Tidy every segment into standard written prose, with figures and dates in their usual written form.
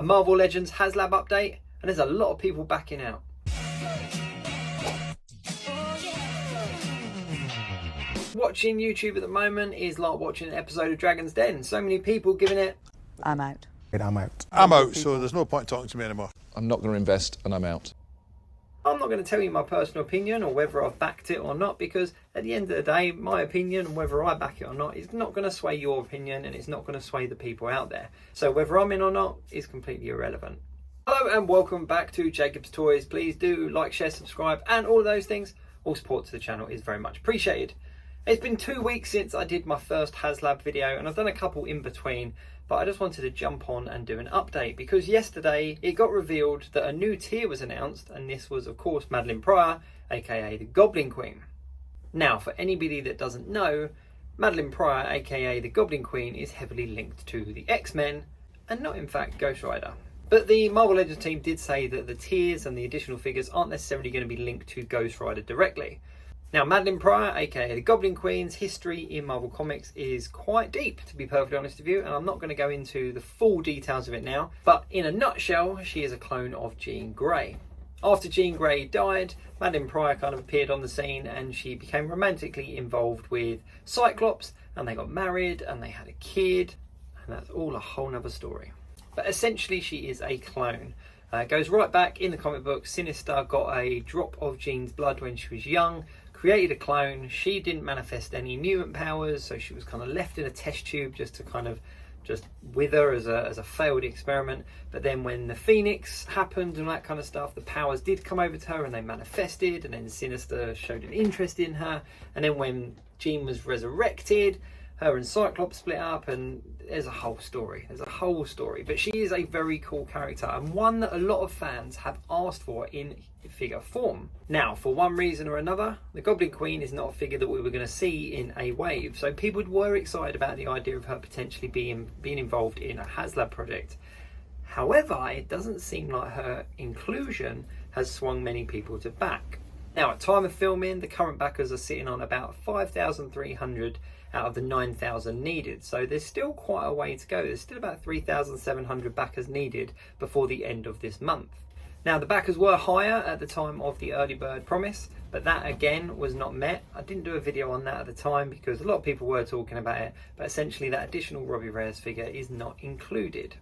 a Marvel Legends Haslab update, and there's a lot of people backing out. Watching YouTube at the moment is like watching an episode of Dragon's Den. So many people giving it... I'm out. I'm out. I'm out, so there's no point talking to me anymore. I'm not going to invest and I'm out. I'm not going to tell you my personal opinion or whether I've backed it or not, because at the end of the day, my opinion and whether I back it or not is not going to sway your opinion, and it's not going to sway the people out there. So whether I'm in or not is completely irrelevant. Hello and welcome back to Jacob's Toys. Please do like, share, subscribe and all of those things. All support to the channel is very much appreciated. It's been 2 weeks since I did my first Haslab video, and I've done a couple in between, but I just wanted to jump on and do an update because yesterday it got revealed that a new tier was announced, and this was of course Madeline Pryor, aka the Goblin Queen. Now, for anybody that doesn't know, Madeline Pryor, aka the Goblin Queen, is heavily linked to the X-Men and not in fact Ghost Rider. But the Marvel Legends team did say that the tiers and the additional figures aren't necessarily going to be linked to Ghost Rider directly. Now, Madeline Pryor, aka the Goblin Queen's history in Marvel Comics is quite deep, to be perfectly honest with you, and I'm not going to go into the full details of it now, but in a nutshell, she is a clone of Jean Grey. After Jean Grey died, Madeline Pryor kind of appeared on the scene and she became romantically involved with Cyclops, and they got married and they had a kid, and that's all a whole nother story. But essentially, she is a clone. It goes right back in the comic book. Sinister got a drop of Jean's blood when she was young, created a clone. She didn't manifest any mutant powers, so she was kind of left in a test tube just to kind of just wither as a failed experiment. But then when the Phoenix happened and that kind of stuff, the powers did come over to her and they manifested, and then Sinister showed an interest in her. And then when Jean was resurrected, her and Cyclops split up, and there's a whole story. But she is a very cool character, and one that a lot of fans have asked for in figure form. Now, for one reason or another, the Goblin Queen is not a figure that we were going to see in a wave, so people were excited about the idea of her potentially being involved in a Haslab project. However, it doesn't seem like her inclusion has swung many people to back. Now, at time of filming, the current backers are sitting on about 5,300 out of the 9,000 needed, so there's still quite a way to go. There's still about 3,700 backers needed before the end of this month. Now, the backers were higher at the time of the early bird promise, but that again was not met. I didn't do a video on that at the time because a lot of people were talking about it, but essentially that additional Robbie Reyes figure is not included.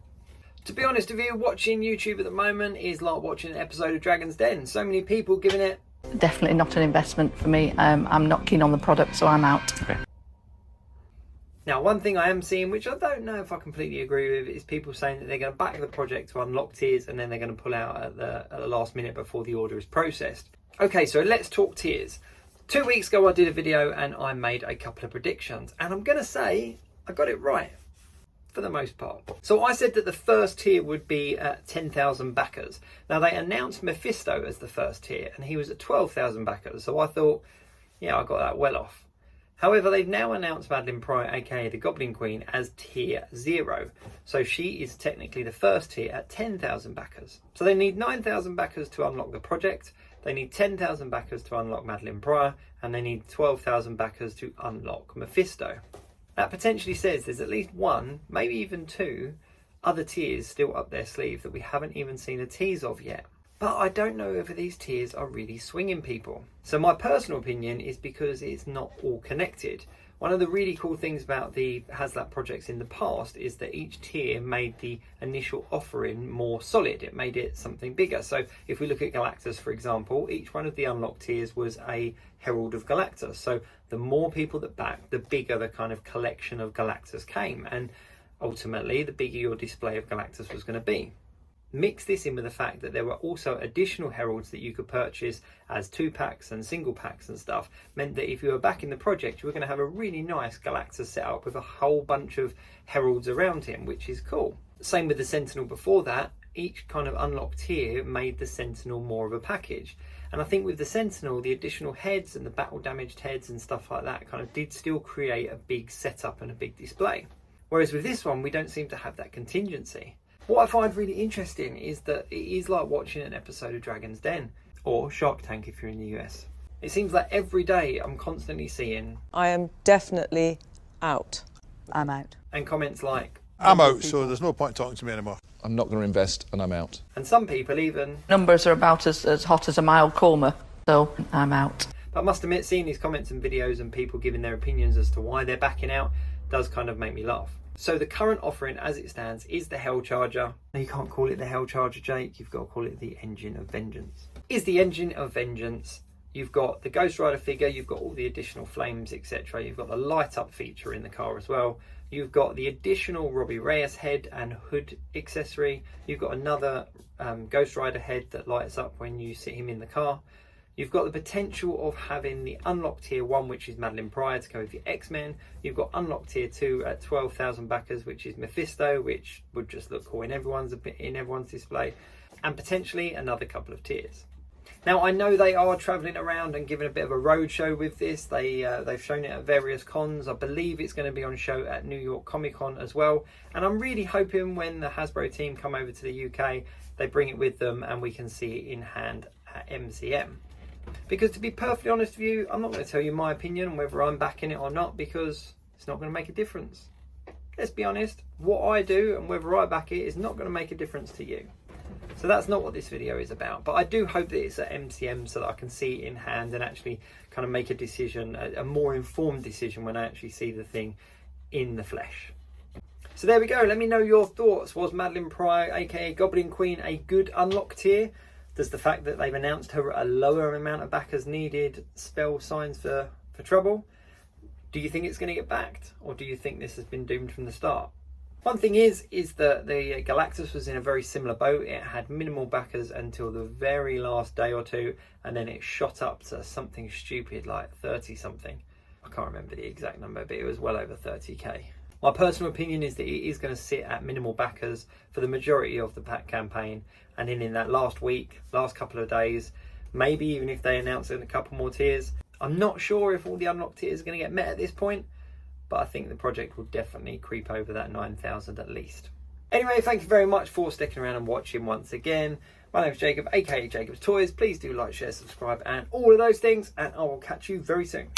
To be honest with you, watching YouTube at the moment is like watching an episode of Dragon's Den. So many people giving it... Definitely not an investment for me. I'm not keen on the product, so I'm out. Okay. Now, one thing I am seeing, which I don't know if I completely agree with, is people saying that they're going to back the project to unlock tiers and then they're going to pull out at the last minute before the order is processed. Okay, so let's talk tiers. 2 weeks ago I did a video and I made a couple of predictions, and I'm going to say I got it right for the most part. So I said that the first tier would be at 10,000 backers. Now, they announced Mephisto as the first tier and he was at 12,000 backers, so I thought, yeah, I got that well off. However, they've now announced Madeline Pryor, aka the Goblin Queen, as tier 0. So she is technically the first tier at 10,000 backers. So they need 9,000 backers to unlock the project, they need 10,000 backers to unlock Madeline Pryor, and they need 12,000 backers to unlock Mephisto. That potentially says there's at least one, maybe even two, other tiers still up their sleeve that we haven't even seen a tease of yet. But I don't know whether these tiers are really swinging people. So my personal opinion is because it's not all connected. One of the really cool things about the Haslab projects in the past is that each tier made the initial offering more solid. It made it something bigger. So if we look at Galactus, for example, each one of the unlocked tiers was a Herald of Galactus. So the more people that backed, the bigger the kind of collection of Galactus came. And ultimately, the bigger your display of Galactus was going to be. Mix this in with the fact that there were also additional heralds that you could purchase as 2-packs and single packs and stuff, meant that if you were back in the project, you were going to have a really nice Galactus set up with a whole bunch of heralds around him, which is cool. Same with the Sentinel before that. Each kind of unlocked tier made the Sentinel more of a package. And I think with the Sentinel, the additional heads and the battle damaged heads and stuff like that kind of did still create a big setup and a big display. Whereas with this one, we don't seem to have that contingency. What I find really interesting is that it is like watching an episode of Dragon's Den or Shark Tank if you're in the US. It seems like every day I'm constantly seeing I am definitely out. I'm out. And comments like I'm out, so there's no point talking to me anymore. I'm not going to invest and I'm out. And some people even... Numbers are about as hot as a mild coma, so I'm out. But I must admit, seeing these comments and videos and people giving their opinions as to why they're backing out does kind of make me laugh. So the current offering as it stands is the Hell Charger. Now you can't call it the Hell Charger, Jake. You've got to call it the Engine of Vengeance. Is the Engine of Vengeance. You've got the Ghost Rider figure. You've got all the additional flames, etc. You've got the light up feature in the car as well. You've got the additional Robbie Reyes head and hood accessory. You've got another Ghost Rider head that lights up when you sit him in the car. You've got the potential of having the Unlock Tier 1, which is Madeline Pryor, to go with the X-Men. You've got Unlock Tier 2 at 12,000 backers, which is Mephisto, which would just look cool in everyone's display. And potentially another couple of tiers. Now, I know they are travelling around and giving a bit of a roadshow with this. They've shown it at various cons. I believe it's going to be on show at New York Comic Con as well. And I'm really hoping when the Hasbro team come over to the UK, they bring it with them and we can see it in hand at MCM. Because to be perfectly honest with you, I'm not going to tell you my opinion on whether I'm backing it or not, because it's not going to make a difference. Let's be honest, what I do and whether I back it is not going to make a difference to you. So that's not what this video is about. But I do hope that it's at MCM so that I can see it in hand and actually kind of make a decision, a more informed decision when I actually see the thing in the flesh. So there we go. Let me know your thoughts. Was Madeline Pryor, aka Goblin Queen, a good unlock tier? Does the fact that they've announced her a lower amount of backers needed spell signs for trouble? Do you think it's going to get backed? Or do you think this has been doomed from the start? One thing is that the Galactus was in a very similar boat. It had minimal backers until the very last day or two, and then it shot up to something stupid like 30 something. I can't remember the exact number, but it was well over 30k. My personal opinion is that it is going to sit at minimal backers for the majority of the pack campaign, and then in that last week, last couple of days, maybe even if they announce a couple more tiers. I'm not sure if all the unlocked tiers are going to get met at this point, but I think the project will definitely creep over that 9,000 at least. Anyway, thank you very much for sticking around and watching once again. My name is Jacob, aka Jacob's Toys. Please do like, share, subscribe, and all of those things, and I will catch you very soon.